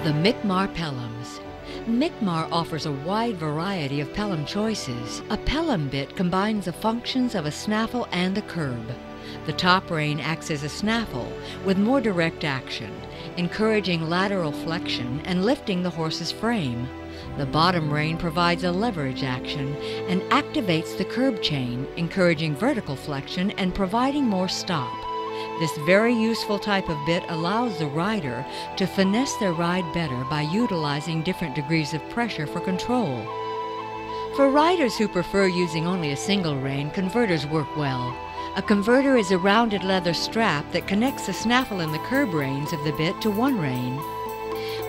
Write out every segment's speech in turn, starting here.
The Mikmar Pelhams. Mikmar offers a wide variety of Pelham choices. A Pelham bit combines the functions of a snaffle and a curb. The top rein acts as a snaffle with more direct action, encouraging lateral flexion and lifting the horse's frame. The bottom rein provides a leverage action and activates the curb chain, encouraging vertical flexion and providing more stop. This very useful type of bit allows the rider to finesse their ride better by utilizing different degrees of pressure for control. For riders who prefer using only a single rein, converters work well. A converter is a rounded leather strap that connects the snaffle and the curb reins of the bit to one rein.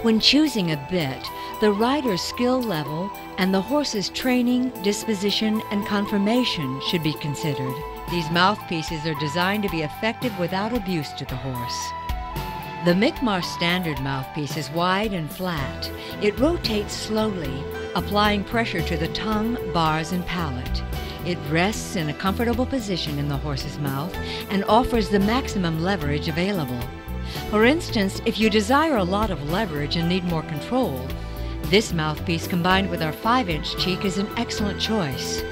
When choosing a bit, the rider's skill level and the horse's training, disposition, and conformation should be considered. These mouthpieces are designed to be effective without abuse to the horse. The Mikmar standard mouthpiece is wide and flat. It rotates slowly, applying pressure to the tongue, bars, and palate. It rests in a comfortable position in the horse's mouth and offers the maximum leverage available. For instance, if you desire a lot of leverage and need more control, this mouthpiece combined with our 5-inch cheek is an excellent choice.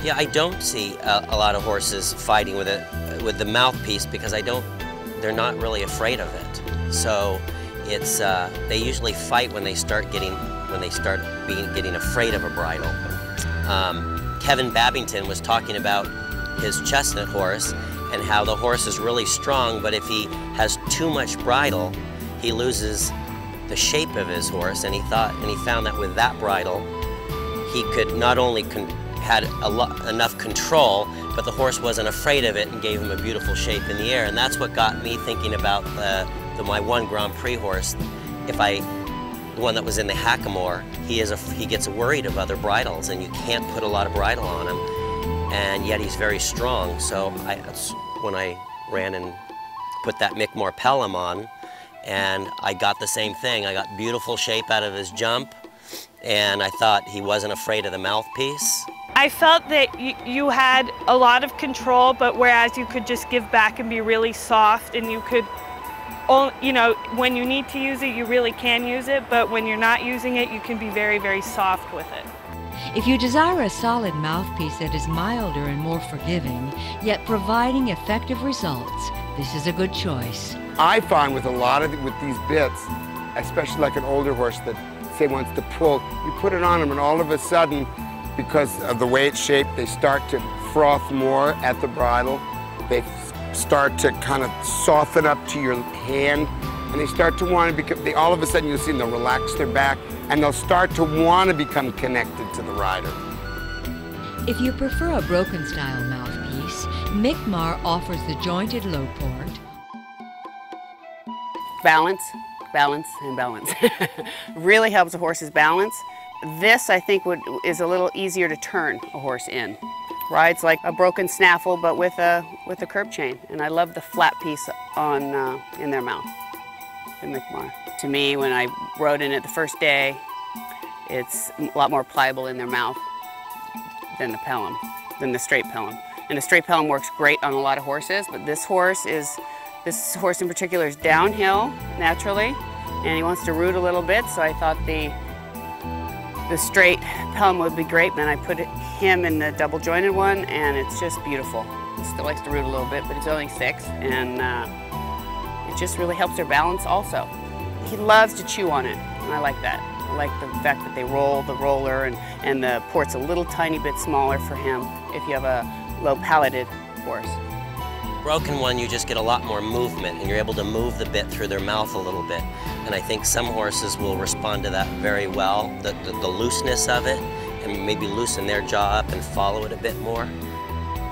Yeah, I don't see a lot of horses fighting with the mouthpiece because they're not really afraid of it. So it's they usually fight when they start getting afraid of a bridle. Kevin Babington was talking about his chestnut horse and how the horse is really strong, but if he has too much bridle, he loses the shape of his horse. And he found that with that bridle, he could not only had enough control, but the horse wasn't afraid of it and gave him a beautiful shape in the air. And that's what got me thinking about my one Grand Prix horse. The one that was in the Hackamore, he gets worried of other bridles, and you can't put a lot of bridle on him, and yet he's very strong. So that's when I ran and put that Mikmar Pelham on, and I got the same thing. I got beautiful shape out of his jump, and I thought he wasn't afraid of the mouthpiece. I felt that you had a lot of control, but whereas you could just give back and be really soft, and you could, you know, when you need to use it, you really can use it, but when you're not using it, you can be very, very soft with it. If you desire a solid mouthpiece that is milder and more forgiving, yet providing effective results, this is a good choice. I find with these bits, especially like an older horse that say wants to pull, you put it on them and all of a sudden, because of the way it's shaped, they start to froth more at the bridle. They start to kind of soften up to your hand, and they start to want to become, all of a sudden you'll see them, they'll relax their back, and they'll start to want to become connected to the rider. If you prefer a broken style mouthpiece, Mikmar offers the jointed low port. Balance, balance, and balance. Really helps a horse's balance. This, I think, is a little easier to turn a horse in. Rides like a broken snaffle, but with a curb chain. And I love the flat piece in their mouth, the Mikmar. To me, when I rode in it the first day, it's a lot more pliable in their mouth than the Pelham, than the straight Pelham. And the straight Pelham works great on a lot of horses, but this horse in particular is downhill naturally, and he wants to root a little bit, so I thought the straight Pelham would be great. Then I put him in the double jointed one, and it's just beautiful. He still likes to root a little bit, but he's only 6, and it just really helps their balance also. He loves to chew on it, and I like that. I like the fact that they roll the roller, and the port's a little tiny bit smaller for him if you have a low-palated horse. Broken one, you just get a lot more movement, and you're able to move the bit through their mouth a little bit. And I think some horses will respond to that very well, the looseness of it, and maybe loosen their jaw up and follow it a bit more.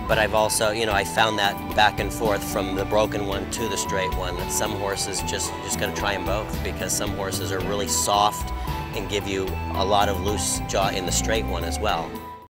But I've also, I found that back and forth from the broken one to the straight one, that some horses you just got to try them both, because some horses are really soft and give you a lot of loose jaw in the straight one as well.